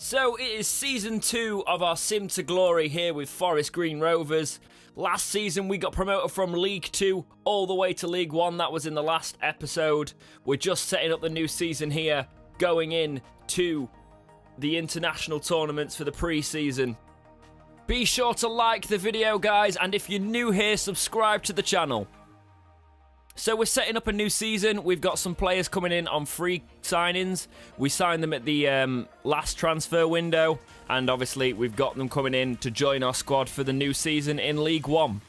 So it is Season 2 of our Sim to Glory here with Forest Green Rovers. Last season we got promoted from League 2 all the way to League 1. That was in the last episode. We're just setting up the new season here, going in to the international tournaments for the pre-season. Be sure to like the video, guys, and if you're new here, subscribe to the channel. So we're setting up a new season. We've got some players coming in on free signings. We signed them at the last transfer window, and obviously we've got them coming in to join our squad for the new season in League 1.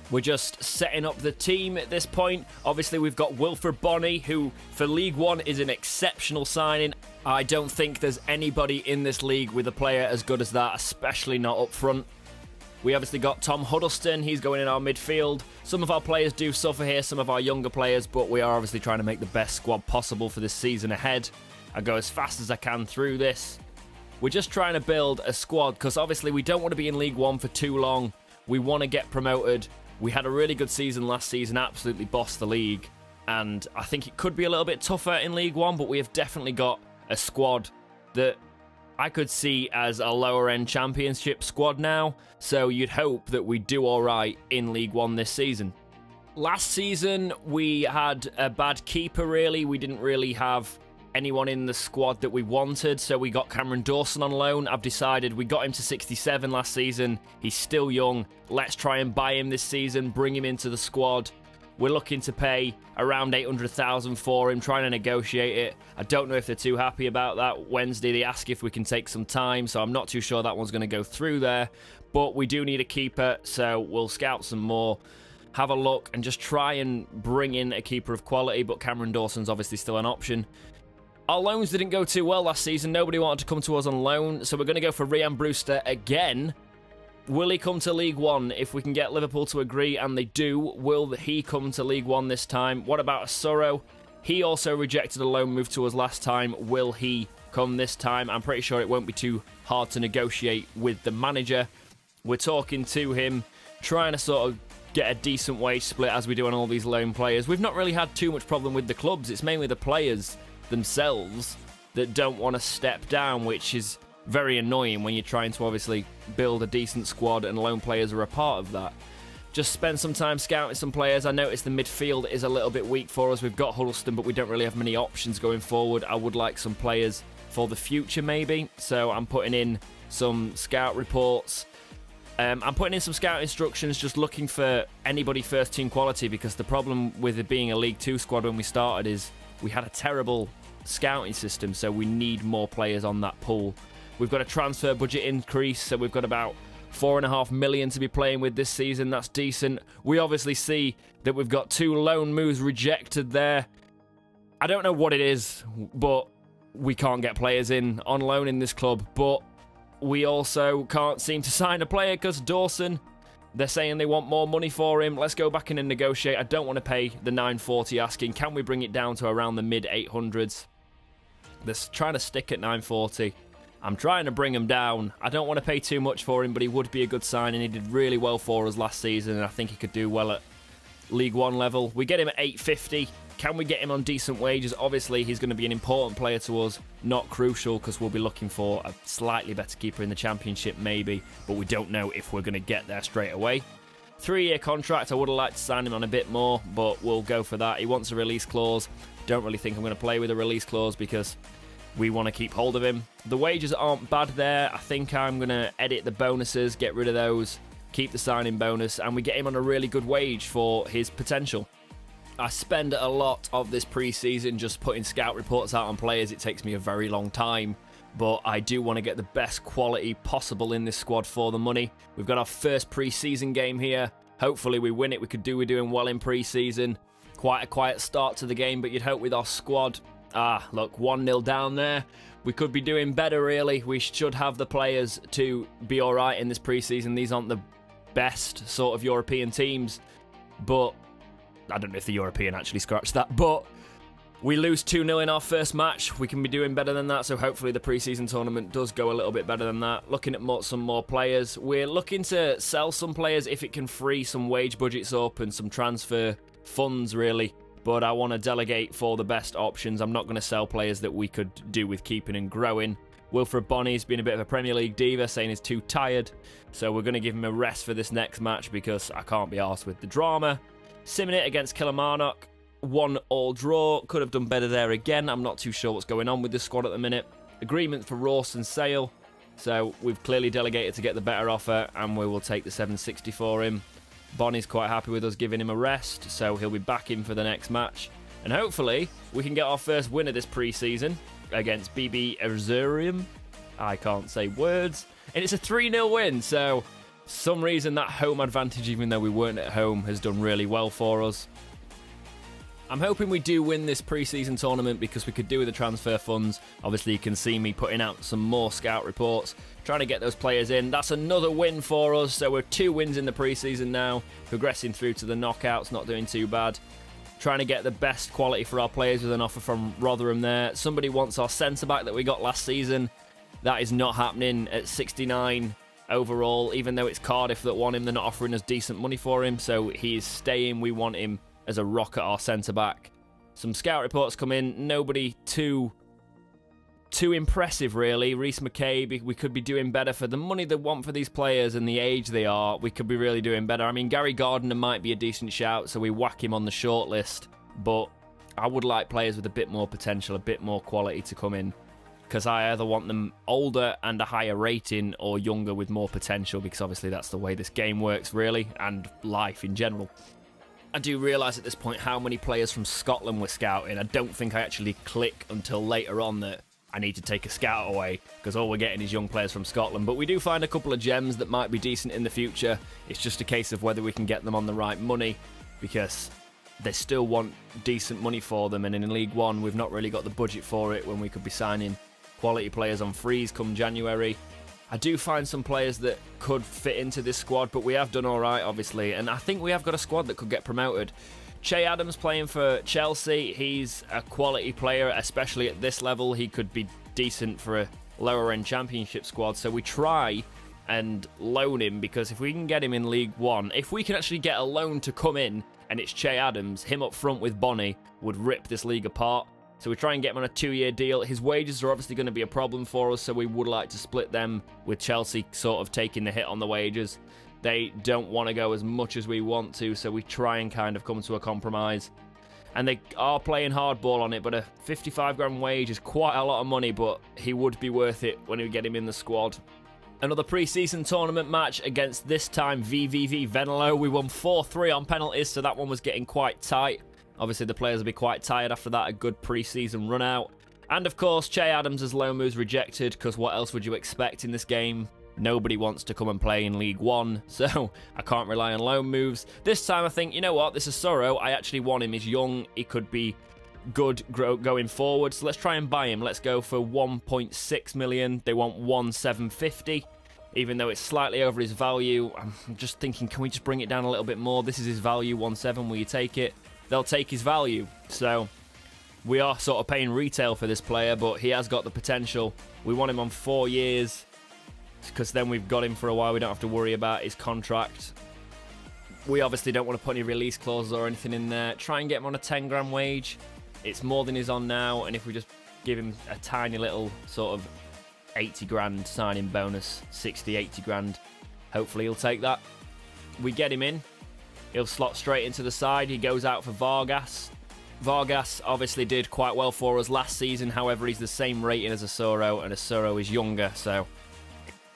We're just setting up the team at this point. Obviously we've got Wilfred Bonney, who for League 1 is an exceptional signing. I don't think there's anybody in this league with a player as good as that, especially not up front. We obviously got Tom Huddleston, he's going in our midfield. Some of our players do suffer here, some of our younger players, but we are obviously trying to make the best squad possible for this season ahead. I go as fast as I can through this. We're just trying to build a squad, because obviously we don't want to be in League 1 for too long. We want to get promoted. We had a really good season last season, absolutely bossed the league. And I think it could be a little bit tougher in League 1, but we have definitely got a squad that I could see as a lower-end championship squad now, so you'd hope that we do alright in League 1 this season. Last season, we had a bad keeper, really. We didn't really have anyone in the squad that we wanted, so we got Cameron Dawson on loan. I've decided we got him to 67 last season. He's still young. Let's try and buy him this season, bring him into the squad. We're looking to pay around 800,000 for him, trying to negotiate it. I don't know if they're too happy about that. Wednesday, they ask if we can take some time, so I'm not too sure that one's going to go through there. But we do need a keeper, so we'll scout some more, have a look, and just try and bring in a keeper of quality, but Cameron Dawson's obviously still an option. Our loans didn't go too well last season. Nobody wanted to come to us on loan, so we're going to go for Ryan Brewster again. Will he come to League 1? If we can get Liverpool to agree, and they do, will he come to League 1 this time? What about Asuro? He also rejected a loan move to us last time. Will he come this time? I'm pretty sure it won't be too hard to negotiate with the manager. We're talking to him, trying to sort of get a decent wage split as we do on all these loan players. We've not really had too much problem with the clubs. It's mainly the players themselves that don't want to step down, which is very annoying when you're trying to obviously build a decent squad and loan players are a part of that. Just spend some time scouting some players. I noticed the midfield is a little bit weak for us. We've got Huddleston, but we don't really have many options going forward. I would like some players for the future maybe, so I'm putting in some scout reports. I'm putting in some scout instructions, just looking for anybody first team quality, because the problem with it being a League 2 squad when we started is we had a terrible scouting system, so we need more players on that pool. We've got a transfer budget increase, so we've got about 4.5 million to be playing with this season. That's decent. We obviously see that we've got 2 loan moves rejected there. I don't know what it is, but we can't get players in on loan in this club. But we also can't seem to sign a player because Dawson, they're saying they want more money for him. Let's go back in and negotiate. I don't want to pay the 940 asking. Can we bring it down to around the mid-800s? They're trying to stick at 940. I'm trying to bring him down. I don't want to pay too much for him, but he would be a good sign, and he did really well for us last season, and I think he could do well at League 1 level. We get him at 850. Can we get him on decent wages? Obviously, he's going to be an important player to us. Not crucial, because we'll be looking for a slightly better keeper in the Championship, maybe, but we don't know if we're going to get there straight away. 3-year contract. I would have liked to sign him on a bit more, but we'll go for that. He wants a release clause. Don't really think I'm going to play with a release clause because we want to keep hold of him. The wages aren't bad there. I think I'm going to edit the bonuses, get rid of those, keep the signing bonus, and we get him on a really good wage for his potential. I spend a lot of this pre-season just putting scout reports out on players. It takes me a very long time, but I do want to get the best quality possible in this squad for the money. We've got our first pre-season game here. Hopefully we win it. We're doing well in pre-season. Quite a quiet start to the game, but you'd hope with our squad. Look, 1-0 down there. We could be doing better, really. We should have the players to be all right in this pre-season. These aren't the best sort of European teams, but I don't know if the European actually scratched that, but we lose 2-0 in our first match. We can be doing better than that, so hopefully the pre-season tournament does go a little bit better than that. Looking at some more players. We're looking to sell some players if it can free some wage budgets up and some transfer funds, really. but I want to delegate for the best options. I'm not going to sell players that we could do with keeping and growing. Wilfred Bonny's been a bit of a Premier League diva, saying he's too tired, so we're going to give him a rest for this next match because I can't be arsed with the drama. Simonit against Kilmarnock, 1-1 draw. Could have done better there again. I'm not too sure what's going on with this squad at the minute. Agreement for Ross and Sale, so we've clearly delegated to get the better offer, and we will take the 760 for him. Bonny's quite happy with us giving him a rest, so he'll be back in for the next match. And hopefully, we can get our first win of this pre-season against BB Erzurium. I can't say words. And it's a 3-0 win, so some reason that home advantage, even though we weren't at home, has done really well for us. I'm hoping we do win this pre-season tournament because we could do with the transfer funds. Obviously, you can see me putting out some more scout reports, trying to get those players in. That's another win for us, so we're 2 wins in the pre-season now, progressing through to the knockouts, not doing too bad. Trying to get the best quality for our players with an offer from Rotherham there. Somebody wants our centre-back that we got last season. That is not happening at 69 overall, even though it's Cardiff that want him. They're not offering us decent money for him, so he is staying. We want him as a rock at our centre-back. Some scout reports come in. Nobody too impressive, really. Reece McCabe, we could be doing better for the money they want for these players and the age they are. We could be really doing better. I mean, Gary Gardner might be a decent shout, so we whack him on the shortlist. But I would like players with a bit more potential, a bit more quality to come in, because I either want them older and a higher rating or younger with more potential, because obviously that's the way this game works, really, and life in general. I do realise at this point how many players from Scotland we're scouting. I don't think I actually click until later on that I need to take a scout away, because all we're getting is young players from Scotland. But we do find a couple of gems that might be decent in the future. It's just a case of whether we can get them on the right money, because they still want decent money for them, and in League One we've not really got the budget for it when we could be signing quality players on freeze come January. I do find some players that could fit into this squad, but we have done alright, obviously, and I think we have got a squad that could get promoted. Che Adams playing for Chelsea. He's a quality player, especially at this level. He could be decent for a lower-end championship squad, so we try and loan him, because if we can get him in League One, if we can actually get a loan to come in, and it's Che Adams, him up front with Bonny would rip this league apart. So we try and get him on a 2-year deal. His wages are obviously going to be a problem for us, so we would like to split them, with Chelsea sort of taking the hit on the wages. They don't want to go as much as we want to, so we try and kind of come to a compromise. And they are playing hardball on it, but a 55 grand wage is quite a lot of money, but he would be worth it when we get him in the squad. Another pre-season tournament match against, this time, VVV Venlo. We won 4-3 on penalties, so that one was getting quite tight. Obviously, the players will be quite tired after that, a good pre-season run out. And of course, Che Adams' loan moves rejected, because what else would you expect in this game? Nobody wants to come and play in League One, so I can't rely on loan moves. This time I think, you know what, this is Sorrow. I actually want him. He's young. He could be good going forward. So let's try and buy him. Let's go for 1.6 million. They want 1,750. Even though it's slightly over his value, I'm just thinking, can we just bring it down a little bit more? This is his value, 1.7. Will you take it? They'll take his value. So we are sort of paying retail for this player, but he has got the potential. We want him on 4 years, because then we've got him for a while. We don't have to worry about his contract. We obviously don't want to put any release clauses or anything in there. Try and get him on a 10 grand wage. It's more than he's on now, and if we just give him a tiny little sort of 80 grand signing bonus, 60, 80 grand, hopefully he'll take that. We get him in. He'll slot straight into the side. He goes out for Vargas. Vargas obviously did quite well for us last season. However, he's the same rating as Asuro, and Asuro is younger, so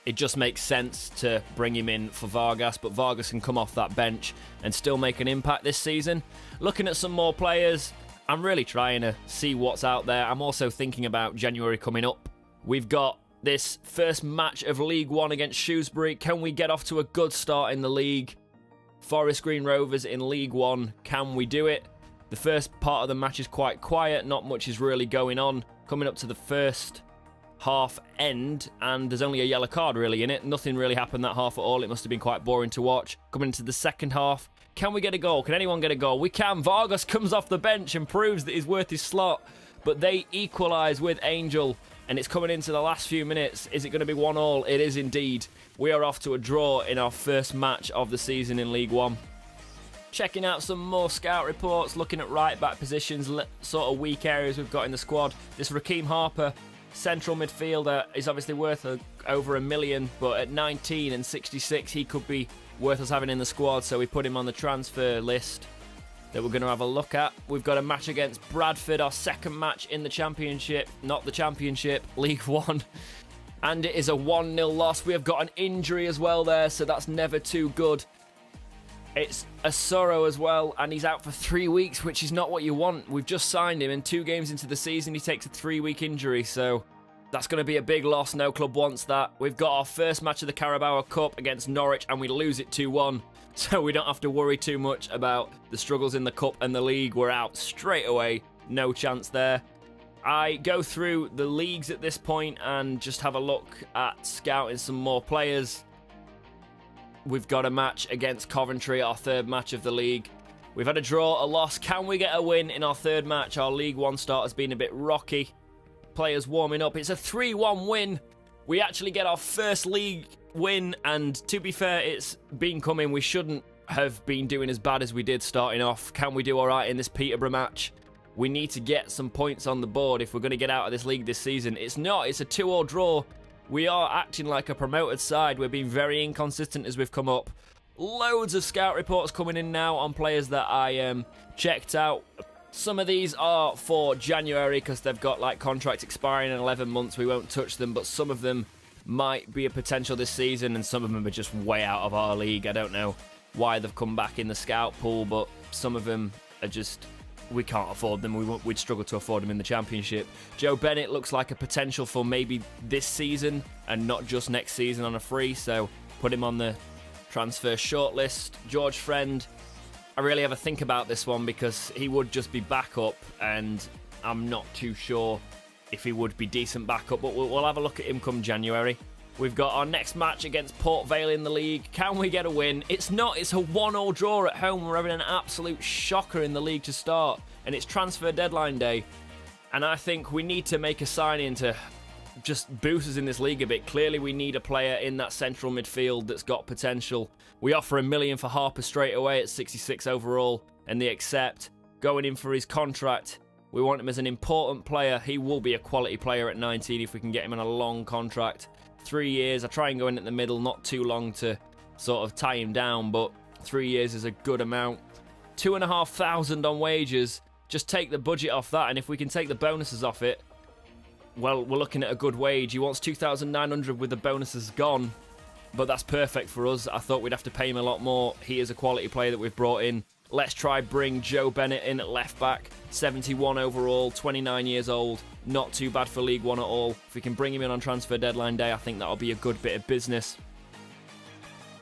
it just makes sense to bring him in for Vargas. But Vargas can come off that bench and still make an impact this season. Looking at some more players, I'm really trying to see what's out there. I'm also thinking about January coming up. We've got this first match of League One against Shrewsbury. Can we get off to a good start in the league? Forest Green Rovers in League One. Can we do it? The first part of the match is quite quiet. Not much is really going on. Coming up to the first half end, and there's only a yellow card really in it. Nothing really happened that half at all. It must have been quite boring to watch. Coming into the second half, can we get a goal? Can anyone get a goal? We can. Vargas comes off the bench and proves that he's worth his slot, but they equalise with Angel, and it's coming into the last few minutes. Is it going to be 1-1? It is indeed. We are off to a draw in our first match of the season in League One. Checking out some more scout reports, looking at right-back positions, sort of weak areas we've got in the squad. This Raheem Harper, central midfielder, is obviously worth over $1 million, but at 19 and 66, he could be worth us having in the squad, so we put him on the transfer list that we're going to have a look at. We've got a match against Bradford, our second match in the Championship, not the Championship, League One. And it is a 1-0 loss. We have got an injury as well there, so that's never too good. It's a sorrow as well, and he's out for 3 weeks, which is not what you want. We've just signed him, and 2 games into the season, he takes a 3-week injury, so that's going to be a big loss. No club wants that. We've got our first match of the Carabao Cup against Norwich, and we lose it 2-1, so we don't have to worry too much about the struggles in the Cup and the League. We're out straight away. No chance there. I go through the leagues at this point and just have a look at scouting some more players. We've got a match against Coventry, our third match of the league. We've had a draw, a loss. Can we get a win in our third match? Our League One start has been a bit rocky. Players warming up. It's a 3-1 win. We actually get our first league win, and to be fair, it's been coming. We shouldn't have been doing as bad as we did starting off. Can we do all right in this Peterborough match? We need to get some points on the board if we're going to get out of this league this season. It's not. It's a 2-2 draw. We are acting like a promoted side. We're being very inconsistent as we've come up. Loads of scout reports coming in now on players that I checked out. Some of these are for January because they've got like contracts expiring in 11 months. We won't touch them, but some of them might be a potential this season, and some of them are just way out of our league. I don't know why they've come back in the scout pool, but some of them are just... we can't afford them. We'd struggle to afford them in the Championship. Joe Bennett looks like a potential for maybe this season and not just next season on a free, so put him on the transfer shortlist. George Friend, I really have a think about this one because he would just be backup, and I'm not too sure if he would be decent backup, but we'll have a look at him come January. We've got our next match against Port Vale in the league. Can we get a win? It's not. It's a 1-1 draw at home. We're having an absolute shocker in the league to start, and it's transfer deadline day. And I think we need to make a signing to just boost us in this league a bit. Clearly, we need a player in that central midfield that's got potential. We offer $1 million for Harper straight away at 66 overall, and they accept. Going in for his contract, we want him as an important player. He will be a quality player at 19 if we can get him on a long contract. 3 years. I try and go in at the middle, not too long to sort of tie him down, but 3 years is a good amount. 2,500 on wages. Just take the budget off that, and if we can take the bonuses off it, well, we're looking at a good wage. He wants 2,900 with the bonuses gone, but that's perfect for us. I thought we'd have to pay him a lot more. He is a quality player that we've brought in. Let's try bring Joe Bennett in at left back. 71 overall, 29 years old. Not too bad for League One at all. If we can bring him in on transfer deadline day, I think that'll be a good bit of business.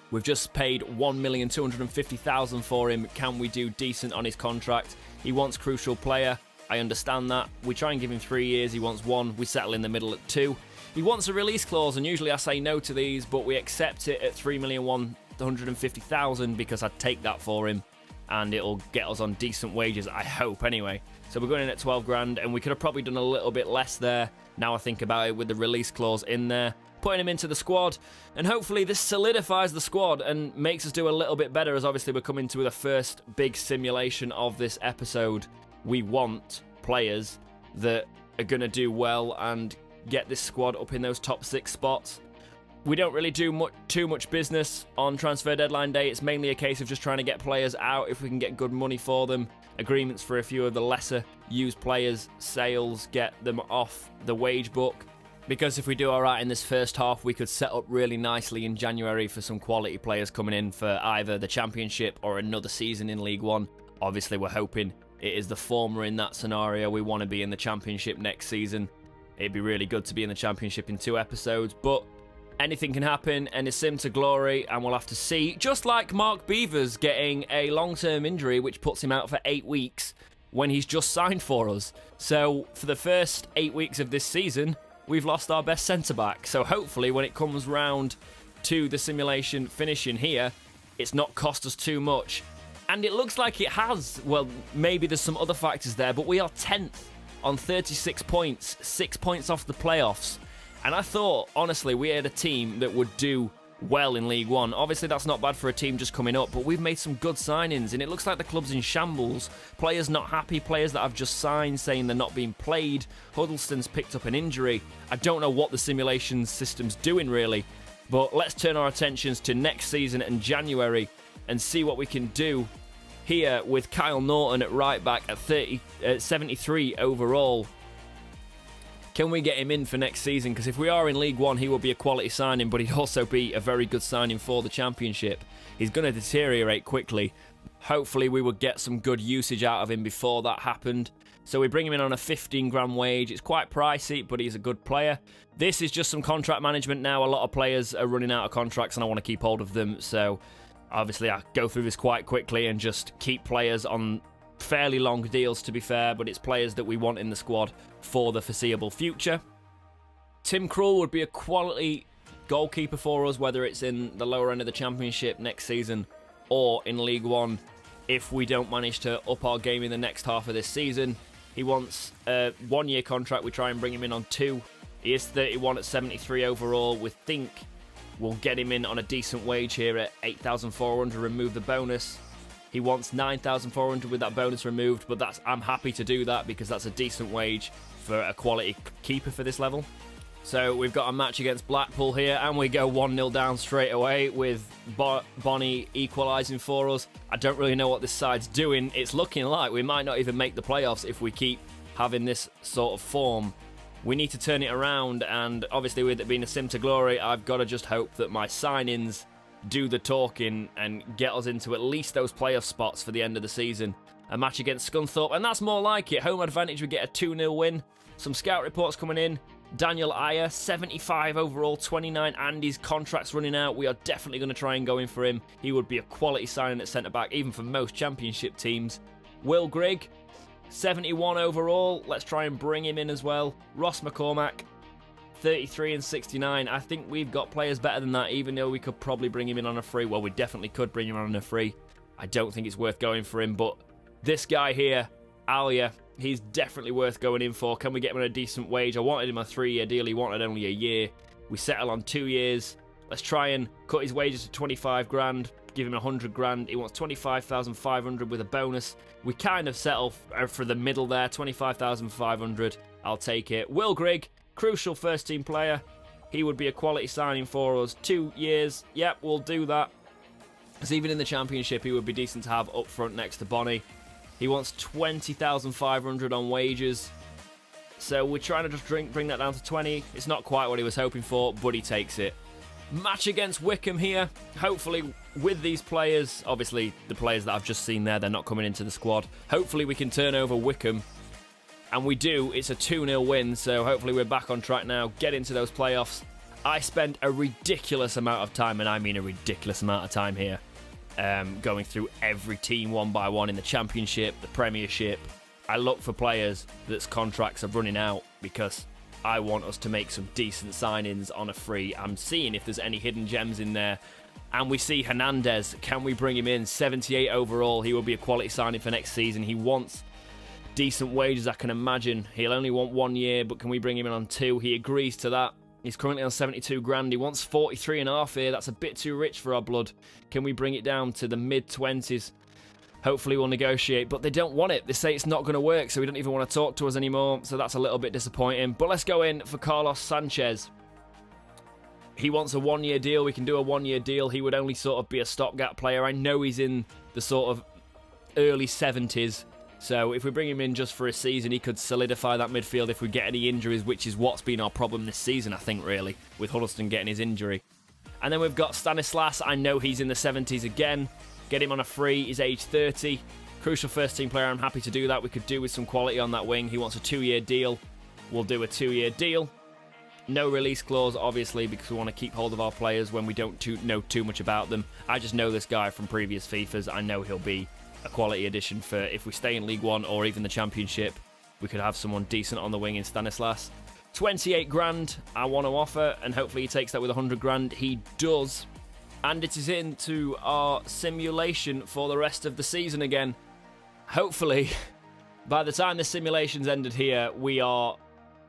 We've just paid $1,250,000 for him. Can we do decent on his contract? He wants crucial player. I understand that. We try and give him 3 years. He wants 1. We settle in the middle at 2. He wants a release clause, and usually I say no to these, but we accept it at $3,150,000 because I'd take that for him, and it'll get us on decent wages, I hope, anyway. So we're going in at 12 grand, and we could have probably done a little bit less there, now I think about it, with the release clause in there. Putting him into the squad, and hopefully this solidifies the squad and makes us do a little bit better, as obviously we're coming to the first big simulation of this episode. We want players that are going to do well and get this squad up in those top 6 spots. We don't really do too much business on transfer deadline day. It's mainly a case of just trying to get players out if we can get good money for them. Agreements for a few of the lesser used players, sales, get them off the wage book. Because if we do alright in this first half, we could set up really nicely in January for some quality players coming in for either the Championship or another season in League One. Obviously, we're hoping it is the former in that scenario. We want to be in the Championship next season. It'd be really good to be in the Championship in 2 episodes, but anything can happen, and it's sim to glory, and we'll have to see. Just like Mark Beavers getting a long-term injury, which puts him out for 8 weeks when he's just signed for us. So for the first 8 weeks of this season, we've lost our best centre-back. So hopefully when it comes round to the simulation finishing here, it's not cost us too much. And it looks like it has. Well, maybe there's some other factors there, but we are 10th on 36 points, 6 points off the playoffs. And I thought, honestly, we had a team that would do well in League One. Obviously, that's not bad for a team just coming up, but we've made some good signings, and it looks like the club's in shambles. Players not happy, players that have just signed saying they're not being played. Huddleston's picked up an injury. I don't know what the simulation system's doing, really, but let's turn our attentions to next season and January and see what we can do here with Kyle Norton at right back at 73 overall. Can we get him in for next season? Because if we are in League One, he will be a quality signing, but he'd also be a very good signing for the Championship. He's going to deteriorate quickly. Hopefully, we would get some good usage out of him before that happened. So we bring him in on a 15 grand wage. It's quite pricey, but he's a good player. This is just some contract management now. A lot of players are running out of contracts, and I want to keep hold of them. So obviously, I go through this quite quickly and just keep players on fairly long deals, to be fair, but it's players that we want in the squad for the foreseeable future. Tim Krul would be a quality goalkeeper for us, whether it's in the lower end of the Championship next season or in League One, if we don't manage to up our game in the next half of this season. He wants a 1-year contract. We try and bring him in on 2. He is 31 at 73 overall. We think we'll get him in on a decent wage here at 8,400, remove the bonus. He wants 9,400 with that bonus removed, but I'm happy to do that because that's a decent wage for a quality keeper for this level. So we've got a match against Blackpool here, and we go 1-0 down straight away with Bonnie equalising for us. I don't really know what this side's doing. It's looking like we might not even make the playoffs if we keep having this sort of form. We need to turn it around, and obviously with it being a sim to glory, I've got to just hope that my signings do the talking and get us into at least those playoff spots for the end of the season. A match against Scunthorpe, and that's more like it. Home advantage, we get a 2-0 win. Some scout reports coming in. Daniel Ayer, 75 overall, 29, and his contract's running out. We are definitely going to try and go in for him. He would be a quality signing at centre-back, even for most Championship teams. Will Grigg, 71 overall. Let's try and bring him in as well. Ross McCormack, 33 and 69. I think we've got players better than that, even though we could probably bring him in on a free. Well, we definitely could bring him on a free. I don't think it's worth going for him, but this guy here, Alia, he's definitely worth going in for. Can we get him on a decent wage? I wanted him a 3-year deal. He wanted only a year. We settle on 2 years. Let's try and cut his wages to 25 grand, give him 100 grand. He wants 25,500 with a bonus. We kind of settle for the middle there, 25,500. I'll take it. Will Grigg, crucial first team player. He would be a quality signing for us. 2 years. Yep, we'll do that. Because even in the Championship, he would be decent to have up front next to Bonnie. He wants 20,500 on wages. So we're trying to just bring that down to 20. It's not quite what he was hoping for, but he takes it. Match against Wycombe here. Hopefully with these players, obviously the players that I've just seen there, they're not coming into the squad. Hopefully we can turn over Wycombe. And we do. It's a 2-0 win, so hopefully we're back on track now. Get into those playoffs. I spent a ridiculous amount of time, and I mean a ridiculous amount of time here, going through every team one by one in the Championship, the Premiership. I look for players that's contracts are running out because I want us to make some decent signings on a free. I'm seeing if there's any hidden gems in there. And we see Hernandez. Can we bring him in? 78 overall. He will be a quality signing for next season. He wants decent wages, I can imagine. He'll only want 1 year, but can we bring him in on 2? He agrees to that. He's currently on 72 grand. He wants 43.5 here. That's a bit too rich for our blood. Can we bring it down to the mid-20s? Hopefully we'll negotiate, but they don't want it. They say it's not going to work, so we don't even want to talk to us anymore, so that's a little bit disappointing. But let's go in for Carlos Sanchez. He wants a 1-year deal. We can do a 1-year deal. He would only sort of be a stopgap player. I know he's in the sort of early 70s, so if we bring him in just for a season, he could solidify that midfield if we get any injuries, which is what's been our problem this season, I think, really, with Huddleston getting his injury. And then we've got Stanislas. I know he's in the 70s again. Get him on a free. He's age 30. Crucial first-team player. I'm happy to do that. We could do with some quality on that wing. He wants a 2-year deal. We'll do a 2-year deal. No release clause, obviously, because we want to keep hold of our players when we don't know too much about them. I just know this guy from previous FIFAs. I know he'll be a quality addition for if we stay in League One or even the Championship. We could have someone decent on the wing in Stanislas. 28 grand I want to offer, and hopefully he takes that with 100 grand. He does. And it is into our simulation for the rest of the season again. Hopefully, by the time the simulation's ended here, we are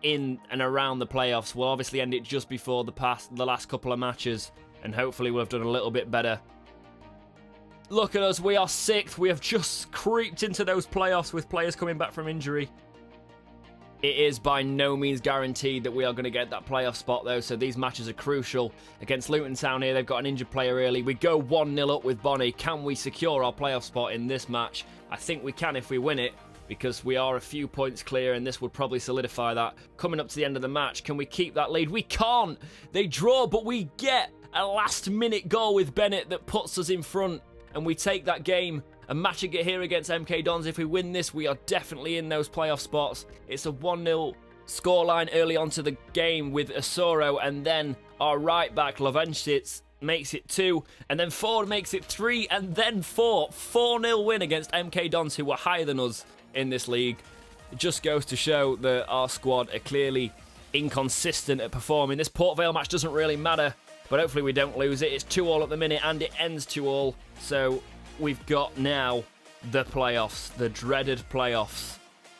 in and around the playoffs. We'll obviously end it just before the last couple of matches. and hopefully we'll have done a little bit better. Look at us, we are 6th. We have just creeped into those playoffs with players coming back from injury. It is by no means guaranteed that we are going to get that playoff spot, though, so these matches are crucial. Against Luton Town here, they've got an injured player early. We go 1-0 up with Bonnie. Can we secure our playoff spot in this match? I think we can if we win it, because we are a few points clear, and this would probably solidify that. Coming up to the end of the match, can we keep that lead? We can't! They draw, but we get a last-minute goal with Bennett that puts us in front, and we take that game. And matching it here against MK Dons, if we win this, we are definitely in those playoff spots. It's a 1-0 scoreline early on to the game with Osoro, and then our right back, Lovencic, makes it 2, and then Ford makes it 3, and then 4. 4-0 win against MK Dons, who were higher than us in this league. It just goes to show that our squad are clearly inconsistent at performing. This Port Vale match doesn't really matter, but hopefully we don't lose it. It's 2-2 at the minute, and it ends 2-2, so we've got now the playoffs, the dreaded playoffs.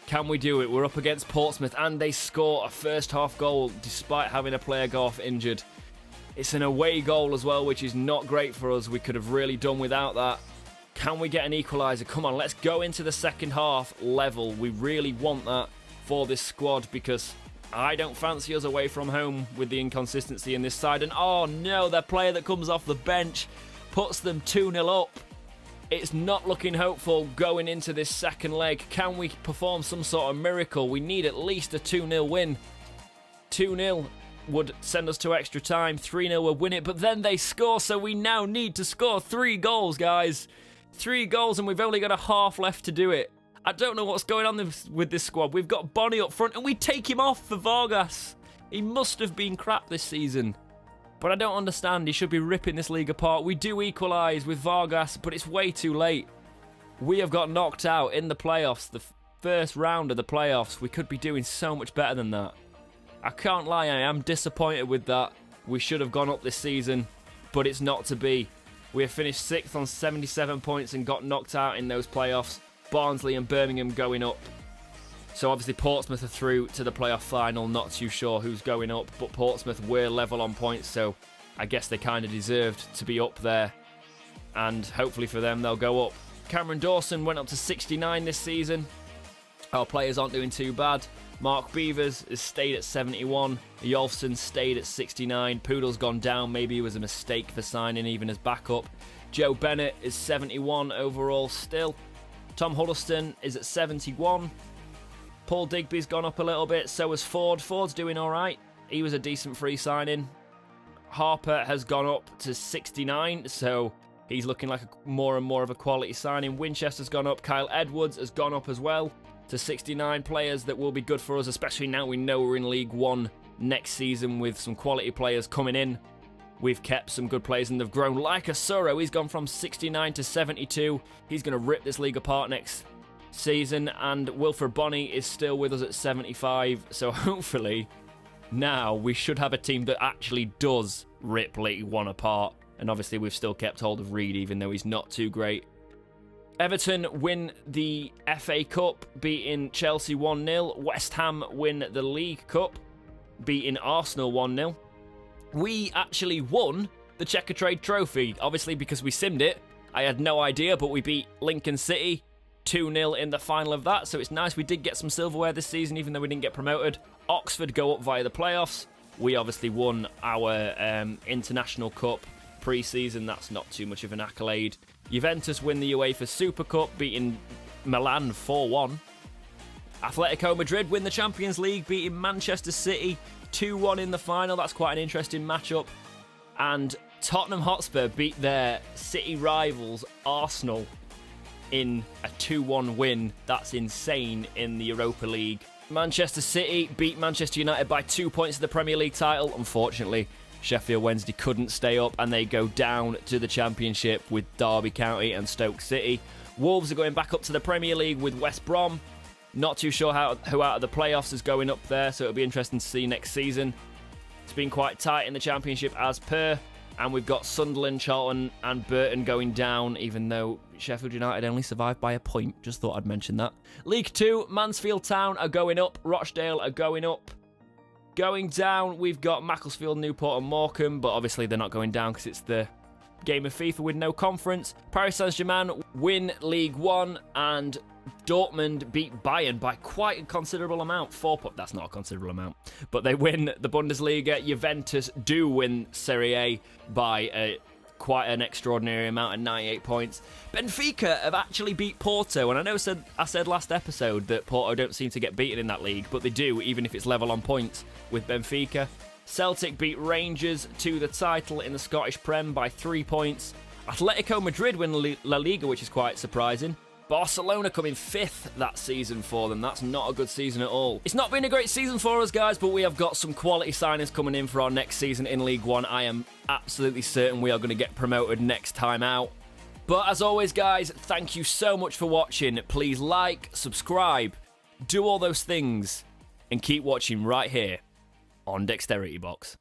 Can we do it? We're up against Portsmouth, and they score a first half goal despite having a player go off injured. It's an away goal as well, which is not great for us. We could have really done without that. Can we get an equaliser? Come on, let's go into the second half level. We really want that for this squad, because I don't fancy us away from home with the inconsistency in this side. And oh no, their player that comes off the bench puts them 2-0 up. It's not looking hopeful going into this second leg. Can we perform some sort of miracle? We need at least a 2-0 win. 2-0 would send us to extra time. 3-0 would win it, but then they score, so we now need to score 3 goals, guys. 3 goals, and we've only got a half left to do it. I don't know what's going on with this squad. We've got Bonnie up front, and we take him off for Vargas. He must have been crap this season. But I don't understand. He should be ripping this league apart. We do equalise with Vargas, but it's way too late. We have got knocked out in the playoffs, the first round of the playoffs. We could be doing so much better than that. I can't lie, I am disappointed with that. We should have gone up this season, but it's not to be. We have finished 6th on 77 points and got knocked out in those playoffs. Barnsley and Birmingham going up. So obviously Portsmouth are through to the playoff final. Not too sure who's going up, but Portsmouth were level on points, so I guess they kind of deserved to be up there. And hopefully for them, they'll go up. Cameron Dawson went up to 69 this season. Our players aren't doing too bad. Mark Beavers has stayed at 71. Yolfson stayed at 69. Poodle's gone down. Maybe it was a mistake for signing even as backup. Joe Bennett is 71 overall still. Tom Huddleston is at 71. Paul Digby's gone up a little bit, so has Ford. Ford's doing all right. He was a decent free signing. Harper has gone up to 69, so he's looking like more and more of a quality signing. Winchester's gone up. Kyle Edwards has gone up as well to 69. Players that will be good for us, especially now we know we're in League One next season with some quality players coming in. We've kept some good players and they've grown. Like Osoro, he's gone from 69 to 72. He's going to rip this league apart next season, and Wilfred Bonny is still with us at 75, so hopefully now we should have a team that actually does rip League One apart. And obviously we've still kept hold of Reed, even though he's not too great. Everton win the FA Cup, beating Chelsea 1-0. West Ham win the League Cup, beating Arsenal 1-0. We actually won the Checkatrade Trophy, obviously because we simmed it. I had no idea, but we beat Lincoln City 2-0 in the final of that, so it's nice we did get some silverware this season, even though we didn't get promoted. Oxford go up via the playoffs. We obviously won our International Cup pre-season. That's not too much of an accolade. Juventus win the UEFA Super Cup, beating Milan 4-1. Atletico Madrid win the Champions League, beating Manchester City 2-1 in the final. That's quite an interesting matchup. And Tottenham Hotspur beat their city rivals Arsenal in a 2-1 win. That's insane in the Europa League. Manchester City beat Manchester United by 2 points of the Premier League title. Unfortunately, Sheffield Wednesday couldn't stay up and they go down to the Championship with Derby County and Stoke City. Wolves are going back up to the Premier League with West Brom. Not too sure who out of the playoffs is going up there, so it'll be interesting to see next season. It's been quite tight in the Championship as per, and we've got Sunderland, Charlton and Burton going down, even though Sheffield United only survived by a point. Just thought I'd mention that. League 2, Mansfield Town are going up. Rochdale are going up. Going down, we've got Macclesfield, Newport and Morecambe, but obviously they're not going down because it's the game of FIFA with no conference. Paris Saint-Germain win League One, and Dortmund beat Bayern by quite a considerable amount. That's not a considerable amount, but they win the Bundesliga. Juventus do win Serie A by quite an extraordinary amount at 98 points. Benfica have actually beat Porto, and I know I said last episode that Porto don't seem to get beaten in that league, but they do, even if it's level on points with Benfica. Celtic beat Rangers to the title in the Scottish Prem by 3 points. Atletico Madrid win La Liga, which is quite surprising. Barcelona come in 5th that season for them. That's not a good season at all. It's not been a great season for us, guys, but we have got some quality signings coming in for our next season in League One. I am absolutely certain we are going to get promoted next time out. But as always, guys, thank you so much for watching. Please like, subscribe, do all those things, and keep watching right here on Dexterity Box.